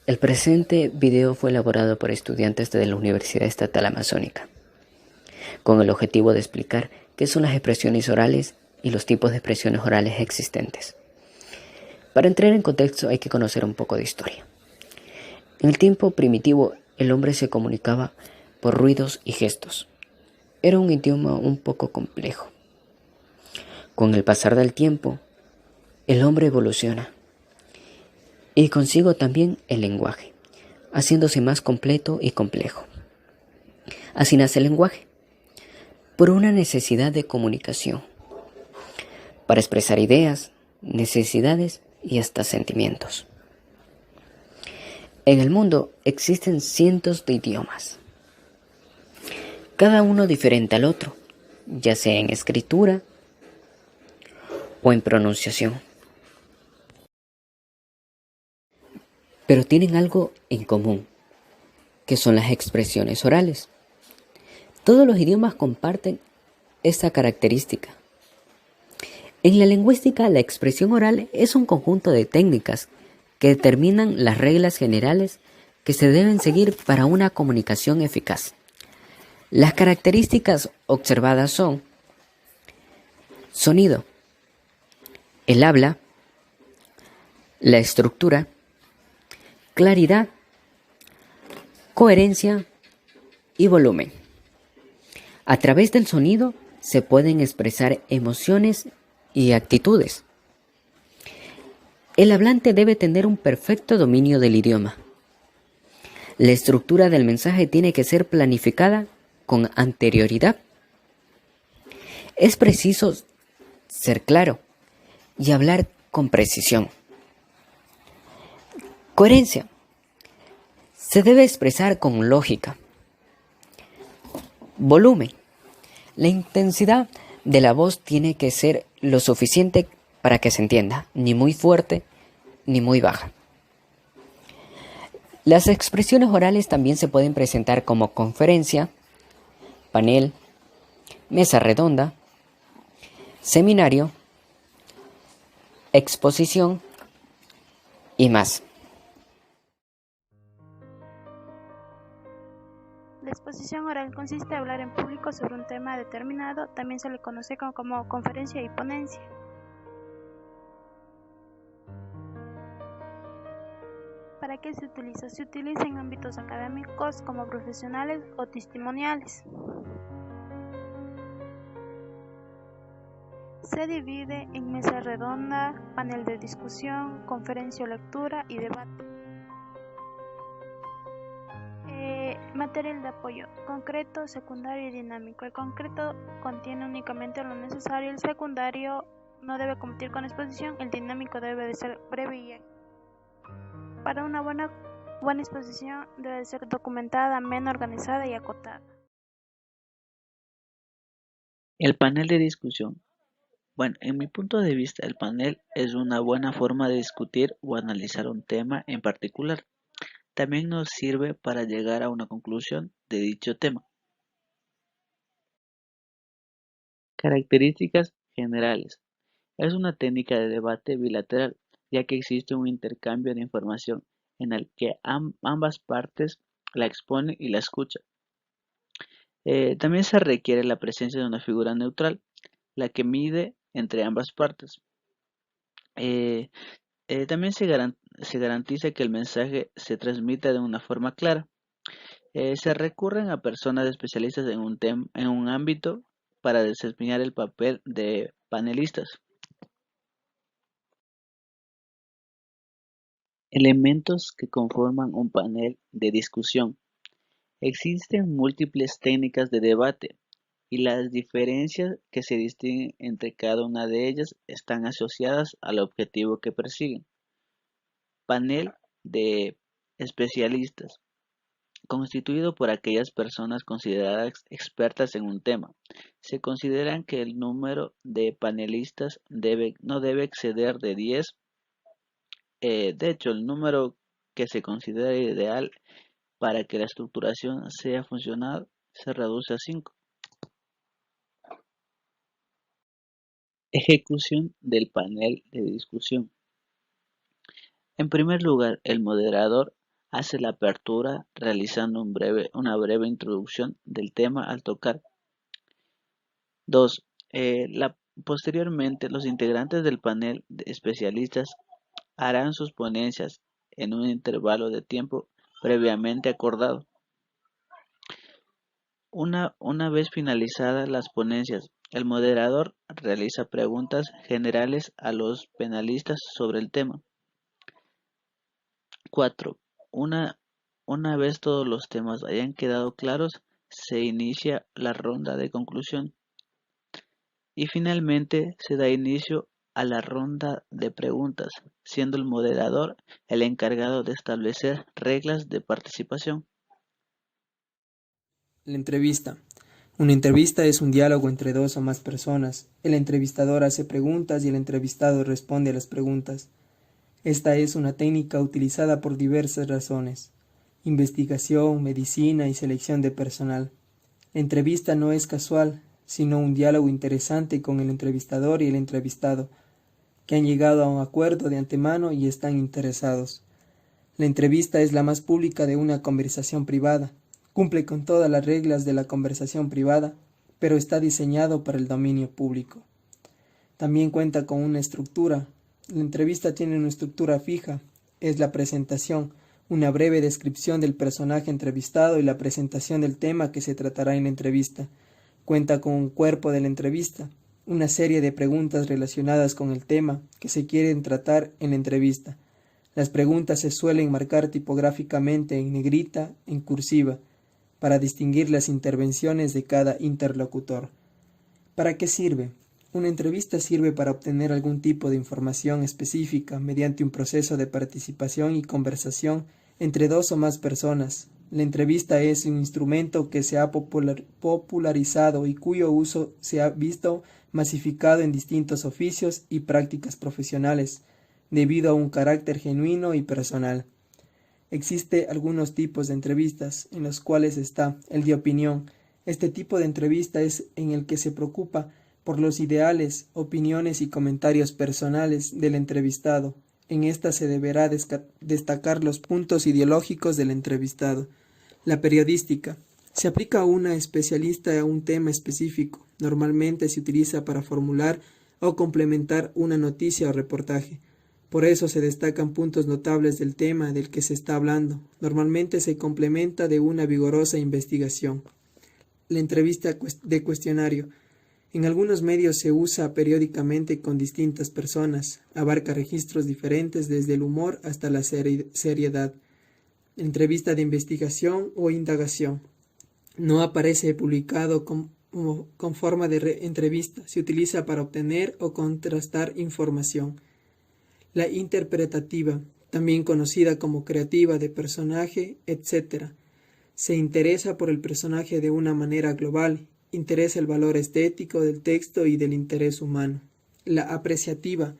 El presente video fue elaborado por estudiantes de la Universidad Estatal Amazónica, con el objetivo de explicar qué son las expresiones orales y los tipos de expresiones orales existentes. Para entrar en contexto hay que conocer un poco de historia. En el tiempo primitivo, el hombre se comunicaba por ruidos y gestos. Era un idioma un poco complejo. Con el pasar del tiempo, el hombre evoluciona y consigo también el lenguaje, haciéndose más completo y complejo. Así nace el lenguaje, por una necesidad de comunicación, para expresar ideas, necesidades y hasta sentimientos. En el mundo existen cientos de idiomas, cada uno diferente al otro, ya sea en escritura o en pronunciación. Pero tienen algo en común, que son las expresiones orales. Todos los idiomas comparten esta característica. En la lingüística, la expresión oral es un conjunto de técnicas que determinan las reglas generales que se deben seguir para una comunicación eficaz. Las características observadas son sonido, el habla, la estructura, claridad, coherencia y volumen. A través del sonido se pueden expresar emociones y actitudes. El hablante debe tener un perfecto dominio del idioma. La estructura del mensaje tiene que ser planificada con anterioridad. Es preciso ser claro y hablar con precisión. Coherencia. Se debe expresar con lógica. Volumen. La intensidad de la voz tiene que ser lo suficiente para que se entienda, ni muy fuerte ni muy baja. Las expresiones orales también se pueden presentar como conferencia, panel, mesa redonda, seminario, exposición y más. La exposición oral consiste en hablar en público sobre un tema determinado, también se le conoce como conferencia y ponencia. ¿Para qué se utiliza? Se utiliza en ámbitos académicos como profesionales o testimoniales. Se divide en mesa redonda, panel de discusión, conferencia o lectura y debate. Material de apoyo: concreto, secundario y dinámico. El concreto contiene únicamente lo necesario, el secundario no debe competir con exposición, el dinámico debe de ser breve y ágil. Para una buena exposición debe de ser documentada, amena, organizada y acotada. El panel de discusión. Bueno, en mi punto de vista, el panel es una buena forma de discutir o analizar un tema en particular. También nos sirve para llegar a una conclusión de dicho tema. Características generales. Es una técnica de debate bilateral, ya que existe un intercambio de información en el que ambas partes la exponen y la escuchan. También se requiere la presencia de una figura neutral, la que mide entre ambas partes. Eh, También se garantiza que el mensaje se transmita de una forma clara. Se recurren a personas especialistas en un ámbito para desempeñar el papel de panelistas. Elementos que conforman un panel de discusión. Existen múltiples técnicas de debate y las diferencias que se distinguen entre cada una de ellas están asociadas al objetivo que persiguen. Panel de especialistas, constituido por aquellas personas consideradas expertas en un tema. Se consideran que el número de panelistas no debe exceder de 10. De hecho, el número que se considera ideal para que la estructuración sea funcional se reduce a 5. Ejecución del panel de discusión. En primer lugar, el moderador hace la apertura realizando una breve introducción del tema al tocar. 2. Posteriormente, los integrantes del panel de especialistas harán sus ponencias en un intervalo de tiempo previamente acordado. Una vez finalizadas las ponencias, el moderador realiza preguntas generales a los panelistas sobre el tema. 4. Una vez todos los temas hayan quedado claros, se inicia la ronda de conclusión. Y finalmente se da inicio a la ronda de preguntas, siendo el moderador el encargado de establecer reglas de participación. La entrevista. Una entrevista es un diálogo entre dos o más personas. El entrevistador hace preguntas y el entrevistado responde a las preguntas. Esta es una técnica utilizada por diversas razones: investigación, medicina y selección de personal. La entrevista no es casual, sino un diálogo interesante con el entrevistador y el entrevistado, que han llegado a un acuerdo de antemano y están interesados. La entrevista es la más pública de una conversación privada. Cumple con todas las reglas de la conversación privada, pero está diseñado para el dominio público. También cuenta con una estructura. La entrevista tiene una estructura fija. Es la presentación, una breve descripción del personaje entrevistado y la presentación del tema que se tratará en la entrevista. Cuenta con un cuerpo de la entrevista, una serie de preguntas relacionadas con el tema que se quieren tratar en la entrevista. Las preguntas se suelen marcar tipográficamente en negrita, en cursiva, para distinguir las intervenciones de cada interlocutor. ¿Para qué sirve? Una entrevista sirve para obtener algún tipo de información específica mediante un proceso de participación y conversación entre dos o más personas. La entrevista es un instrumento que se ha popularizado y cuyo uso se ha visto masificado en distintos oficios y prácticas profesionales, debido a un carácter genuino y personal. Existen algunos tipos de entrevistas, en los cuales está el de opinión. Este tipo de entrevista es en el que se preocupa por los ideales, opiniones y comentarios personales del entrevistado. En esta se deberá destacar los puntos ideológicos del entrevistado. La periodística. Se aplica a una especialista a un tema específico. Normalmente se utiliza para formular o complementar una noticia o reportaje. Por eso se destacan puntos notables del tema del que se está hablando. Normalmente se complementa de una vigorosa investigación. La entrevista de cuestionario. En algunos medios se usa periódicamente con distintas personas. Abarca registros diferentes desde el humor hasta la seriedad. Entrevista de investigación o indagación. No aparece publicado con forma de entrevista. Se utiliza para obtener o contrastar información. La interpretativa, también conocida como creativa de personaje, etc. Se interesa por el personaje de una manera global. Interesa el valor estético del texto y del interés humano. La apreciativa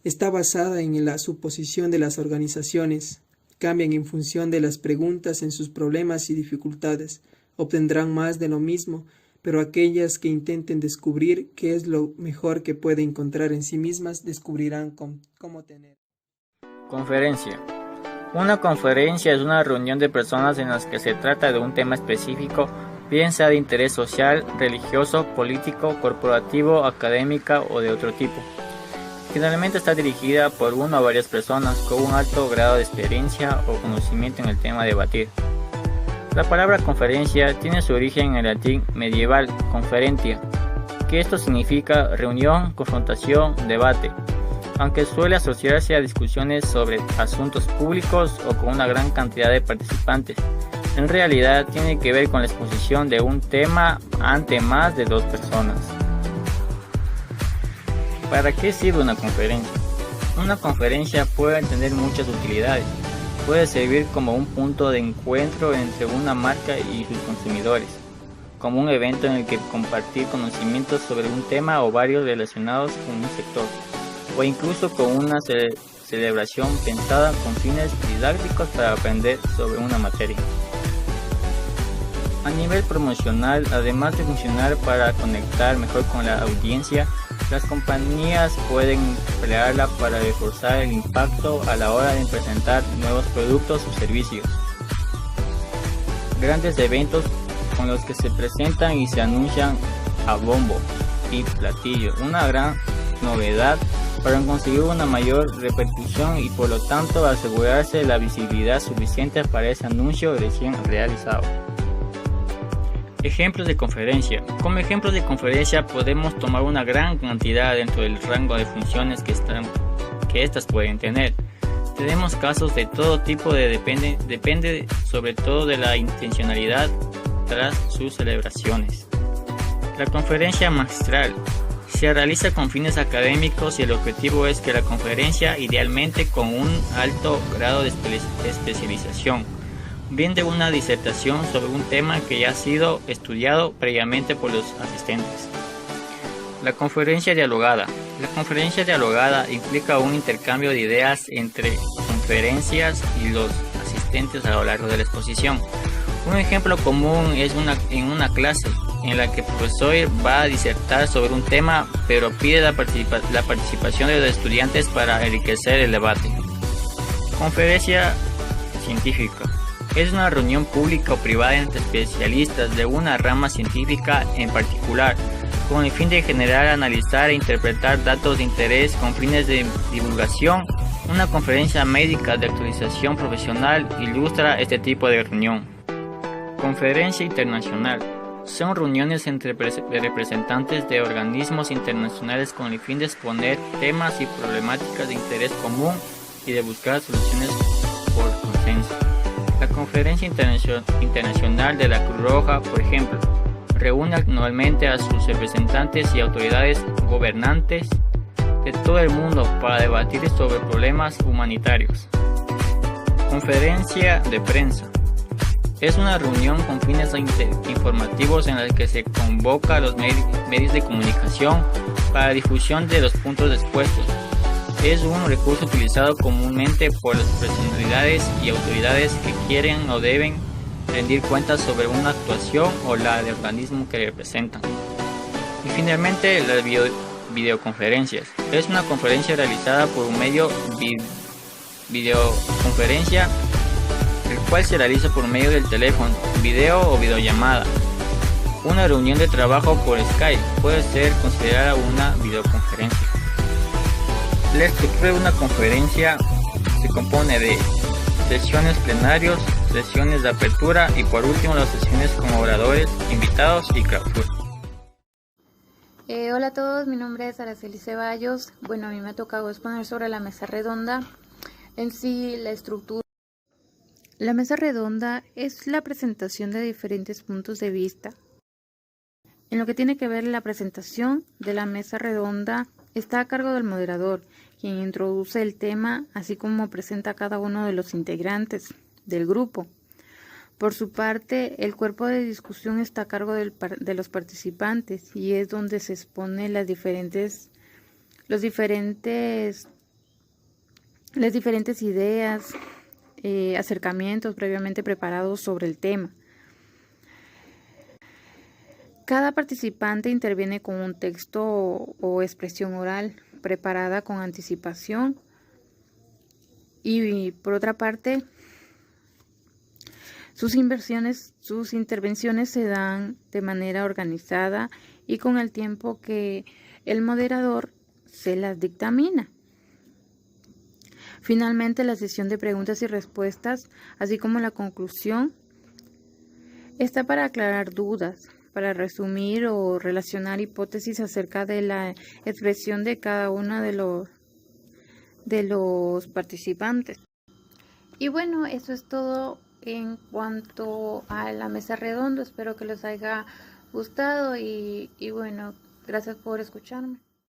está basada en la suposición de las organizaciones. Cambian en función de las preguntas en sus problemas y dificultades. Obtendrán más de lo mismo, pero aquellas que intenten descubrir qué es lo mejor que puede encontrar en sí mismas descubrirán cómo tener. Conferencia. Una conferencia es una reunión de personas en las que se trata de un tema específico, bien sea de interés social, religioso, político, corporativo, académica o de otro tipo. Generalmente está dirigida por una o varias personas con un alto grado de experiencia o conocimiento en el tema a debatir. La palabra conferencia tiene su origen en el latín medieval conferentia, que esto significa reunión, confrontación, debate, aunque suele asociarse a discusiones sobre asuntos públicos o con una gran cantidad de participantes. En realidad tiene que ver con la exposición de un tema ante más de dos personas. ¿Para qué sirve una conferencia? Una conferencia puede tener muchas utilidades. Puede servir como un punto de encuentro entre una marca y sus consumidores, como un evento en el que compartir conocimientos sobre un tema o varios relacionados con un sector, o incluso con una celebración pensada con fines didácticos para aprender sobre una materia. A nivel promocional, además de funcionar para conectar mejor con la audiencia, Las compañías pueden emplearla para reforzar el impacto a la hora de presentar nuevos productos o servicios. Grandes eventos con los que se presentan y se anuncian a bombo y platillo, una gran novedad para conseguir una mayor repercusión y por lo tanto asegurarse la visibilidad suficiente para ese anuncio recién realizado. Ejemplos de conferencia. Como ejemplos de conferencia podemos tomar una gran cantidad dentro del rango de funciones que estas pueden tener. Tenemos casos de todo tipo, depende sobre todo de la intencionalidad tras sus celebraciones. La conferencia magistral se realiza con fines académicos y el objetivo es que la conferencia, idealmente con un alto grado de especialización, brinde una disertación sobre un tema que ya ha sido estudiado previamente por los asistentes. La conferencia dialogada. La conferencia dialogada implica un intercambio de ideas entre conferencias y los asistentes a lo largo de la exposición. Un ejemplo común es en una clase en la que el profesor va a disertar sobre un tema, pero pide la participación de los estudiantes para enriquecer el debate. Conferencia científica. Es una reunión pública o privada entre especialistas de una rama científica en particular, con el fin de generar, analizar e interpretar datos de interés con fines de divulgación. Una conferencia médica de actualización profesional ilustra este tipo de reunión. Conferencia internacional. Son reuniones entre representantes de organismos internacionales con el fin de exponer temas y problemáticas de interés común y de buscar soluciones por consenso. La Conferencia Internacional de la Cruz Roja, por ejemplo, reúne anualmente a sus representantes y autoridades gobernantes de todo el mundo para debatir sobre problemas humanitarios. Conferencia de prensa. Es una reunión con fines informativos en la que se convoca a los medios de comunicación para la difusión de los puntos expuestos. Es un recurso utilizado comúnmente por las personalidades y autoridades que quieren o deben rendir cuentas sobre una actuación o la del organismo que representan. Y finalmente, las videoconferencias. Es una conferencia realizada por un medio videoconferencia, el cual se realiza por medio del teléfono, video o videollamada. Una reunión de trabajo por Skype puede ser considerada una videoconferencia. La estructura de una conferencia se compone de sesiones plenarios, sesiones de apertura y por último las sesiones con oradores, invitados y clausura. Hola a todos, mi nombre es Araceli Ceballos. Bueno, a mí me ha tocado exponer sobre la mesa redonda. En sí, la estructura. La mesa redonda es la presentación de diferentes puntos de vista. En lo que tiene que ver la presentación de la mesa redonda está a cargo del moderador, quien introduce el tema, así como presenta a cada uno de los integrantes del grupo. Por su parte, el cuerpo de discusión está a cargo de los participantes y es donde se exponen las diferentes ideas, acercamientos previamente preparados sobre el tema. Cada participante interviene con un texto o expresión oral preparada con anticipación y por otra parte sus intervenciones se dan de manera organizada y con el tiempo que el moderador se las dictamina. Finalmente, la sesión de preguntas y respuestas, así como la conclusión, está para aclarar dudas, para resumir o relacionar hipótesis acerca de la expresión de cada uno de los participantes. Y bueno, eso es todo en cuanto a la mesa redonda. Espero que les haya gustado y bueno, gracias por escucharme.